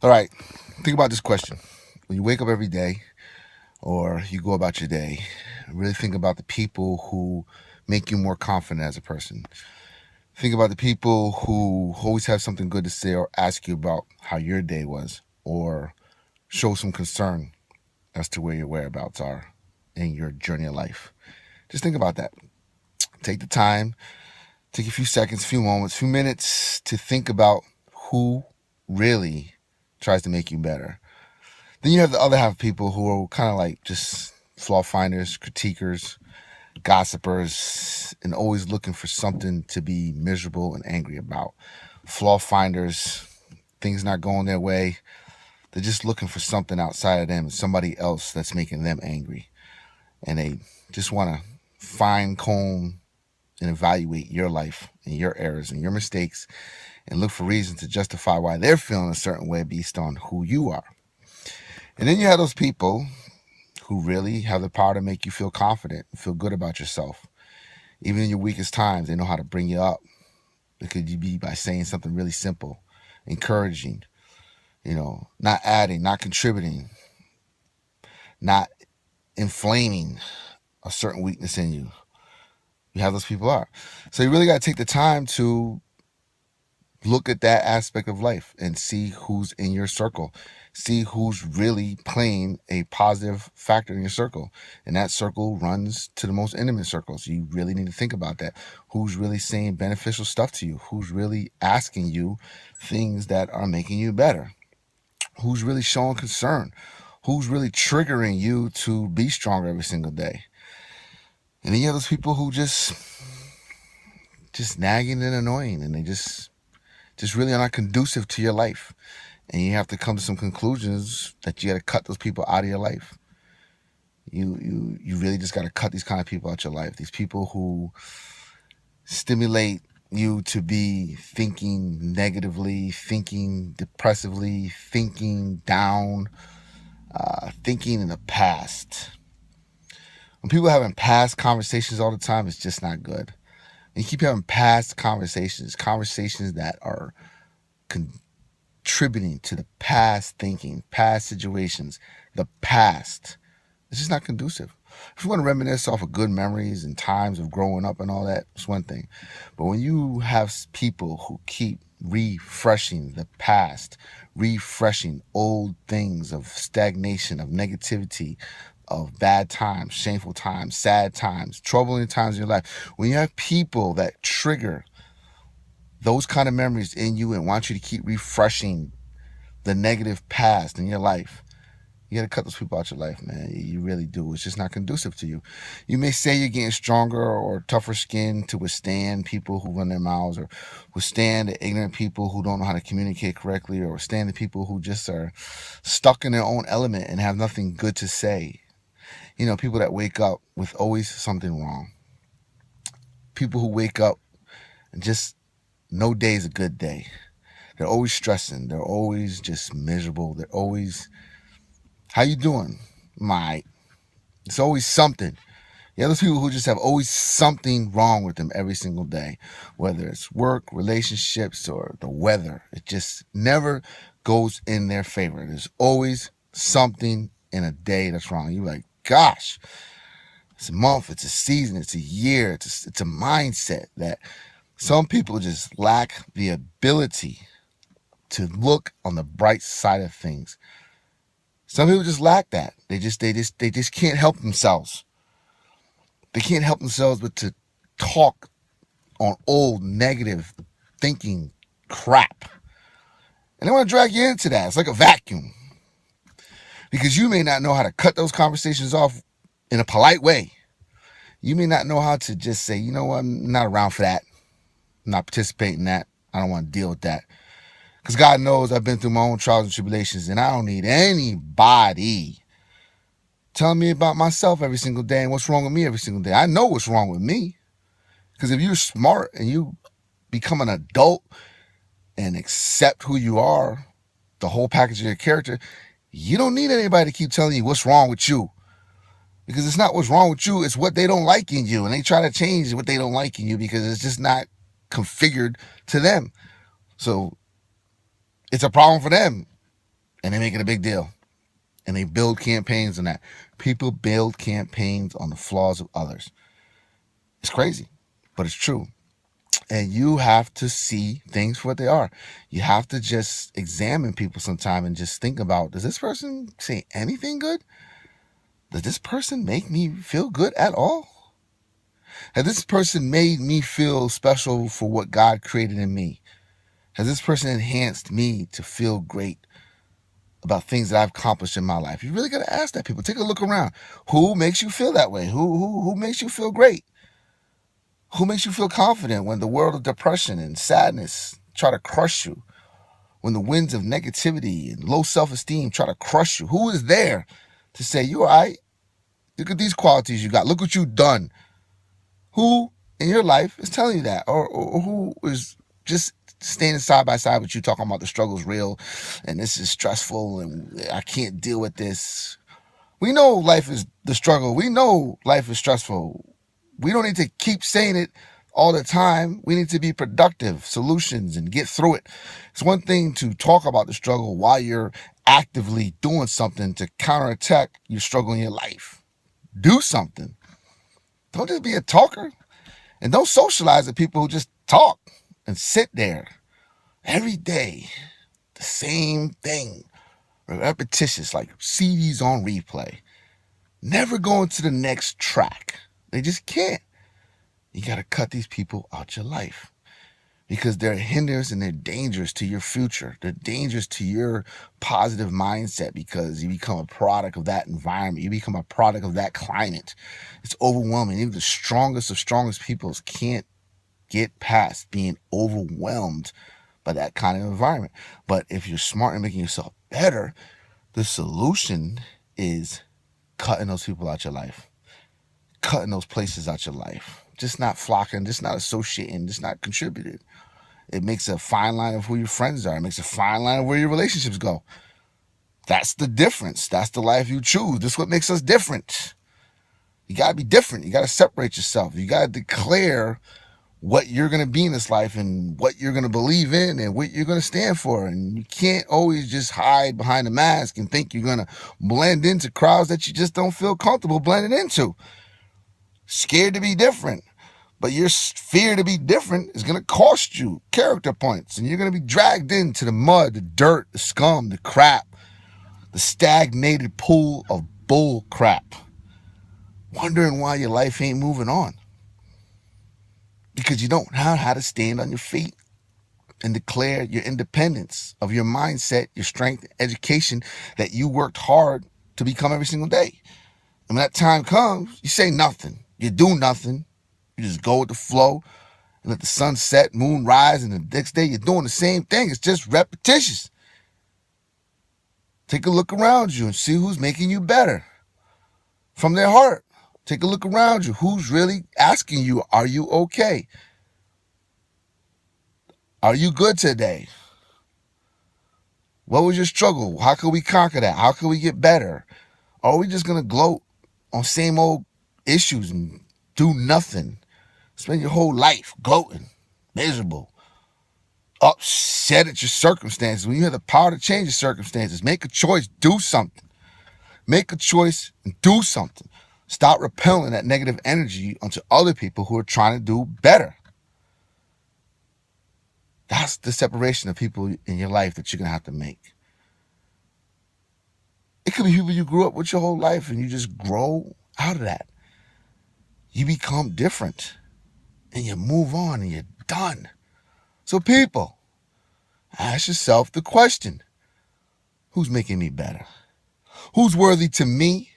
All right, think about this question. When you wake up every day or you go about your day, really think about the people who make you more confident as a person. Think about the people who always have something good to say or ask you about how your day was or show some concern as to where your whereabouts are in your journey of life. Just think about that. Take the time, take a few seconds, a few moments, a few minutes to think about who really tries to make you better. Then you have the other half of people who are kind of like just flaw finders, critiquers, gossipers, and always looking for something to be miserable and angry about. Flaw finders, things not going their way. They're just looking for something outside of them, somebody else that's making them angry. And they just want to fine comb and evaluate your life and your errors and your mistakes and look for reasons to justify why they're feeling a certain way based on who you are. And then you have those people who really have the power to make you feel confident and feel good about yourself. Even in your weakest times, they know how to bring you up. It could be by saying something really simple, encouraging, not adding, not contributing, not inflaming a certain weakness in you. You have those people are. So you really got to take the time to look at that aspect of life and see who's in your circle. See who's really playing a positive factor in your circle. And that circle runs to the most intimate circles. You really need to think about that. Who's really saying beneficial stuff to you? Who's really asking you things that are making you better? Who's really showing concern? Who's really triggering you to be stronger every single day? And then you have those people who just nagging and annoying, and they just really are not conducive to your life. And you have to come to some conclusions that you got to cut those people out of your life. You really just got to cut these kind of people out your life. These people who stimulate you to be thinking negatively, thinking depressively, thinking down, thinking in the past. When people are having past conversations all the time, it's just not good. And you keep having past conversations that are contributing to the past thinking, past situations, the past. It's just not conducive. If you want to reminisce off of good memories and times of growing up and all that, it's one thing. But when you have people who keep refreshing the past, refreshing old things of stagnation, of negativity, of bad times, shameful times, sad times, troubling times in your life, when you have people that trigger those kind of memories in you and want you to keep refreshing the negative past in your life, you got to cut those people out your life, man. You really do. It's just not conducive to you. You may say you're getting stronger or tougher skin to withstand people who run their mouths, or withstand the ignorant people who don't know how to communicate correctly, or withstand the people who just are stuck in their own element and have nothing good to say. People that wake up with always something wrong. People who wake up and just no day's a good day. They're always stressing. They're always just miserable. They're always, how you doing? My, it's always something. The other people who just have always something wrong with them every single day, whether it's work, relationships, or the weather. It just never goes in their favor. There's always something in a day that's wrong. You're like, gosh, it's a month, it's a season, it's a year, it's a mindset that some people just lack the ability to look on the bright side of things. Some people just lack that. They just can't help themselves. They can't help themselves but to talk on old negative thinking crap. And they want to drag you into that. It's like a vacuum. Because you may not know how to cut those conversations off in a polite way. You may not know how to just say, you know what, I'm not around for that. I'm not participating in that. I don't want to deal with that. Because God knows I've been through my own trials and tribulations, and I don't need anybody telling me about myself every single day and what's wrong with me every single day. I know what's wrong with me. Because if you're smart and you become an adult and accept who you are, the whole package of your character, you don't need anybody to keep telling you what's wrong with you. Because it's not what's wrong with you, it's what they don't like in you. And they try to change what they don't like in you because it's just not configured to them. So it's a problem for them. and they make it a big deal. And they build campaigns on that. People build campaigns on the flaws of others. It's crazy, but it's true. And you have to see things for what they are. You have to just examine people sometime and just think about, does this person say anything good? Does this person make me feel good at all? Has this person made me feel special for what God created in me? Has this person enhanced me to feel great about things that I've accomplished in my life? You really got to ask that, people. Take a look around. Who makes you feel that way? Who makes you feel great? Who makes you feel confident when the world of depression and sadness try to crush you? When the winds of negativity and low self-esteem try to crush you? Who is there to say, you all right? Look at these qualities you got. Look what you've done. Who in your life is telling you that? Or who is just standing side by side with you talking about the struggle's real and this is stressful and I can't deal with this? We know life is the struggle. We know life is stressful. We don't need to keep saying it all the time. We need to be productive solutions and get through it. It's one thing to talk about the struggle while you're actively doing something to counterattack your struggle in your life. Do something. Don't just be a talker. And don't socialize with people who just talk and sit there every day. The same thing. Repetitious, like CDs on replay. Never going to the next track. They just can't. You got to cut these people out your life because they're hindrance and they're dangerous to your future. They're dangerous to your positive mindset because you become a product of that environment. You become a product of that climate. It's overwhelming. Even the strongest of strongest people can't get past being overwhelmed by that kind of environment. But if you're smart and making yourself better, the solution is cutting those people out your life, cutting those places out your life, just not flocking, just not associating, just not contributing. It makes a fine line of who your friends are. It makes a fine line of where your relationships go. That's the difference. That's the life you choose. This is what makes us different. You got to be different. You got to separate yourself. You got to declare what you're going to be in this life and what you're going to believe in and what you're going to stand for. And you can't always just hide behind a mask and think you're going to blend into crowds that you just don't feel comfortable blending into. Scared to be different. But your fear to be different is going to cost you character points. And you're going to be dragged into the mud, the dirt, the scum, the crap, the stagnated pool of bull crap. Wondering why your life ain't moving on. Because you don't know how to stand on your feet and declare your independence of your mindset, your strength, education that you worked hard to become every single day. And when that time comes, you say nothing. You do nothing. You just go with the flow and let the sun set, moon rise, and the next day you're doing the same thing. It's just repetitious. Take a look around you and see who's making you better from their heart. Take a look around you. Who's really asking you, are you okay? Are you good today? What was your struggle? How can we conquer that? How can we get better? Or are we just going to gloat on same old issues and do nothing? Spend your whole life gloating, miserable, upset at your circumstances. When you have the power to change your circumstances, make a choice, do something. Make a choice and do something. Stop repelling that negative energy onto other people who are trying to do better. That's the separation of people in your life that you're going to have to make. It could be people you grew up with your whole life and you just grow out of that. You become different and you move on and you're done. So people, ask yourself the question, who's making me better? Who's worthy to me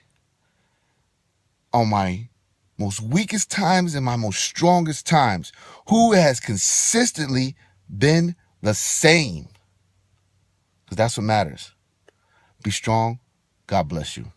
on my most weakest times and my most strongest times? Who has consistently been the same? Because that's what matters. Be strong. God bless you.